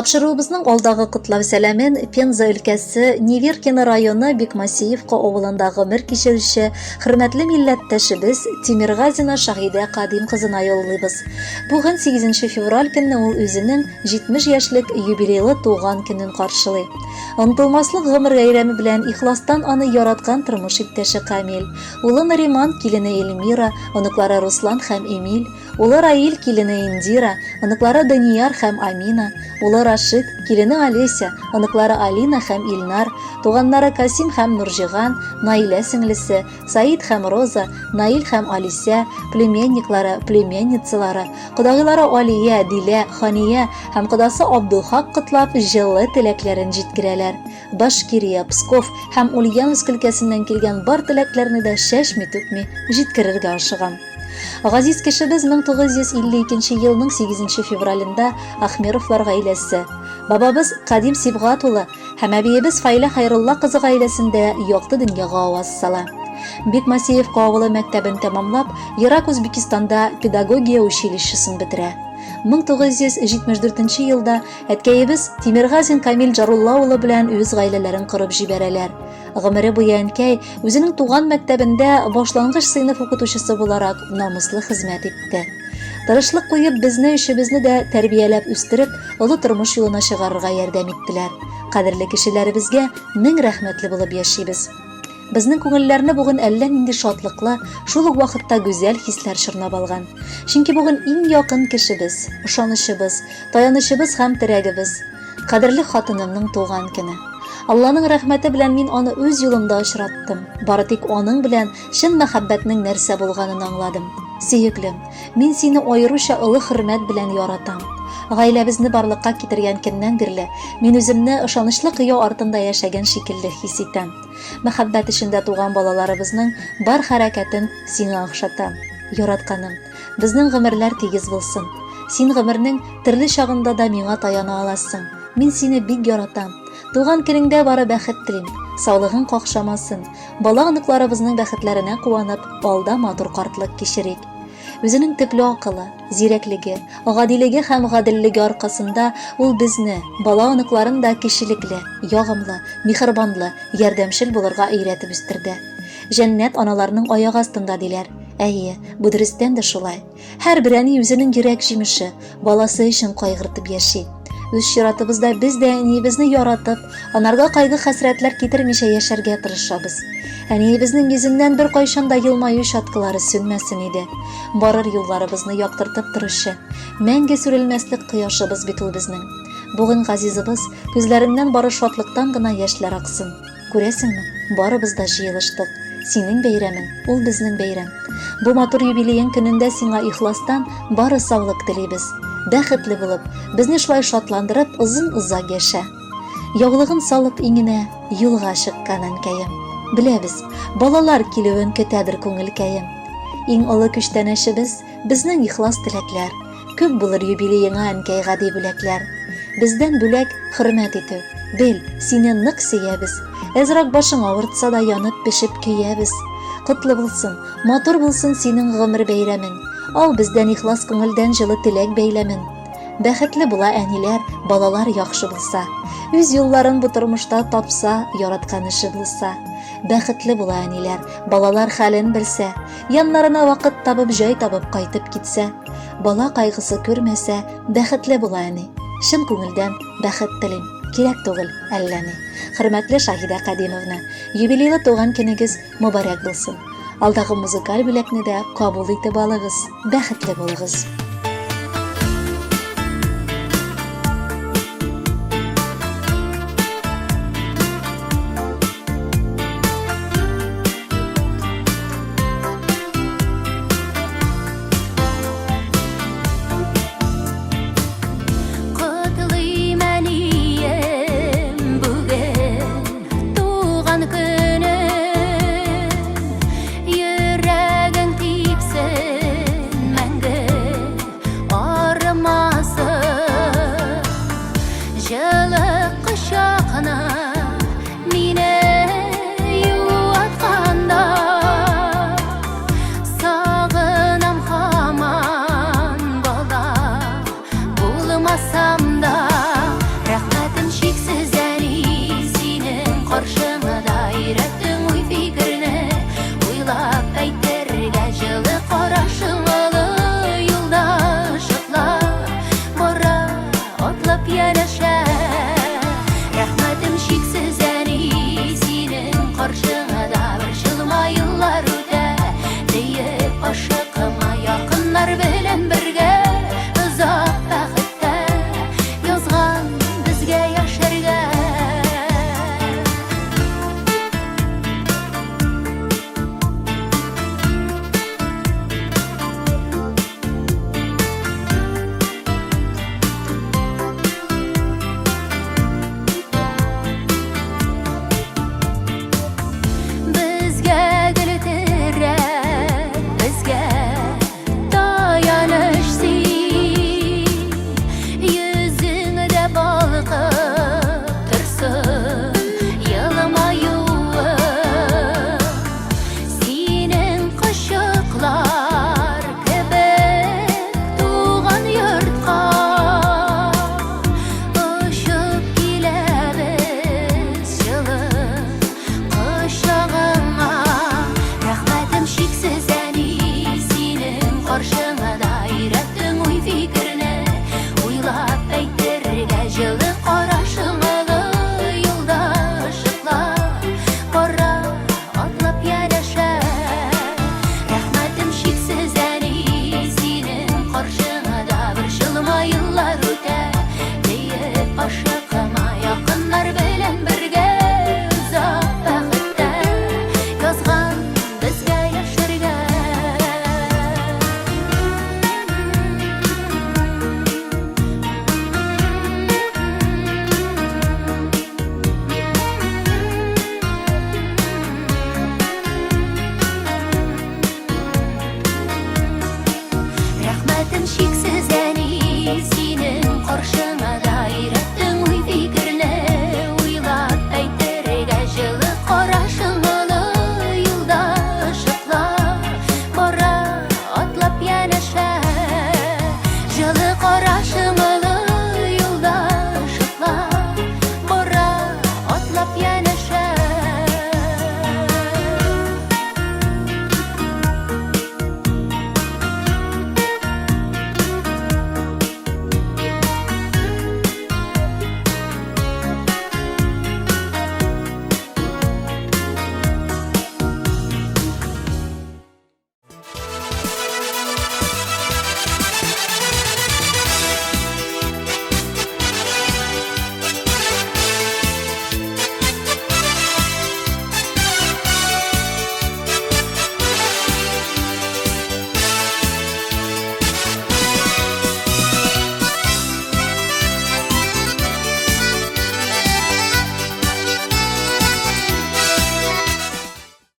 Тапшыруыбызның алдагы котлау сәламен Пенза өлкәсе Неверкино районы Бекмасиевка авылында гомер кичерүче хөрмәтле милләттәшебез Тимиргазина Шаһидә Кадим кызына юллыйбыз. Бүген 8 февраль көнне ул үзенең 70 яшьлек юбилейлы туган көнен каршылый. Онытылмаслык гомер бәйрәме белән ихластан аны яраткан тормыш иптәше Камил, улы Нариман, килене Эльмира, оныклары Руслан һәм Эмиль, улы Раил, килене Индира, оныклары Данияр һәм Амина, улы Рашид, килене Олеся, оныклары Алина һәм Илнар, туганнары Касим һәм Нурҗиган, Наилә сеңлесе, Саид һәм Роза, Наил һәм Алисә, племенниклары, племенницалары, кодагылары Алия, Дилә, Хания һәм кодасы Абдулхак котлап җылы теләкләрен җиткерәләр. Башкирия, Псков һәм Ульяновск өлкәсеннән килгән бар теләкләрне дә шәшми-түкми җиткерергә ашыгам. Газиз кешебез 1952 елның 8 февралендә Ахмеровлар гаиләсе. Бабабыз Кадим Сибгат улы һәм әбиебез Файла Хайрулла кызы гаиләсендә якты дөньяга аваз сала. Бекмасиевка авылы мәктәбен тәмамлап, Ерак Үзбекистанда педагогия училищесын бетерә. 1974 елда әткәебез Тимиргазин Камил Жарулла улы белән үз гаиләләрен корып җибәрәләр. Гомере буе әнкәй үзенең туган мәктәбендә башлангыч сыйныф укытучысы буларак намуслы хезмәт итте. Тырышлык куеп безне өчебезне дә тәрбияләп үстереп, олы тормыш юлына чыгарырга ярдәм иттеләр. Кадерле кешеләребезгә мең рәхмәтле булып яшибез. Безнең күңелләрне бүген әллә нинди шатлыклы, шул ук вакытта гүзәл хисләр чорнап алган. Чөнки бүген иң якын кешебез, ышанычыбыз, таянычыбыз һәм терәгебез, кадерле хатынымның туган көне. Алланың рәхмәте белән мин аны үз юлымда очраттым. Бары тик аның белән чын мәхәббәтнең нәрсә булганын аңладым. Сөеклем, мин сине аеруча олы хөрмәт белән яратам. Гаиләбезне барлыкка китергән көннән бирле мин үземне ышанычлы кыя артында яшәгән шикелле хис итәм. Мәхәббәт эчендә туган балаларыбызның бар хәрәкәтен сиңа охшатам. Яратканым, безнең гомерләр тигез булсын. Син гомернең төрле чагында да миңа таяна аласың. Мин сине бик яратам. Туган көнеңдә бары бәхет телим. Саулыгың какшамасын. Бала аныкларыбызның бәхетләренә куанып, алда матур картлык кичерик. Үзенең төпле акылы, зирәклеге, гадилеге һәм гаделлеге аркасында ул безне, бала аныкларын да кешелекле, ягымлы, михербанлы, ярдәмчел булырга өйрәтеп үстерде. Җәннәт аналарның аяк астында диләр. Әйе, бу дөрестән дә шулай. Һәр бер әни үзенең йөрәк җимеше, баласы өчен кайгыртып яши. Үз чиратыбызда без дә әниебезне яратып, анарга кайгы-хәсрәтләр китермичә яшәргә тырышабыз. Әниебезнең йөзеннән бер кайчан да елмаю чаткылары сүнмәсен иде. Барыр юлларыбызны яктыртып торучы, мәңге сүрелмәслек кояшыбыз бит ул безнең. Бүген газизыбыз күзләреннән бары шатлыктан гына яшьләр аксын. Күрәсеңме, барыбыз да җыелыштык. Синең бәйрәмең, ул безнең бәйрәм. Бу матур юбилейң көнендә сиңа ихластан бары саулык телибез. Бәхетле булып, безне шулай шатландырып, озын-озак яшә. Яулыгын салып иңенә юлга чыккан әнкәем. Беләбез, балалар килүен көтәдер күңелкәем. Иң олы күчтәнәшебез безнең ихлас теләкләр. Күп булыр юбилейңа әнкәй гади бүләкләр. Бездән бүләк хөрмәт итү. Бел, сине нык сөябез. Әзрәк башың авыртса да янып пешеп көябез. Котлы булсын, матур булсын синең гомер бәйрәмең. Ал бездән ихлас күңелдән җылы теләк бәйләмен. Бәхетле була әниләр, балалар яхшы булса. Үз юлларын бу тормышта тапса, яраткан эше булса. Бәхетле була әниләр, балалар хәлен белсә, яннарына вакыт табып, җай табып кайтып китсә. Бала кайгысы күрмәсә, бәхетле була әни. Чын күңелдән бәхет телим. Кирәк түгел, әллә ни. Хөрмәтле Шаһидә Кадимовна, юбилейлы туган көнегез мөбарәк булсын. Алдагы музыкаль бүләкне дә кабул итеп алыгыз. Бәхетле булыгыз.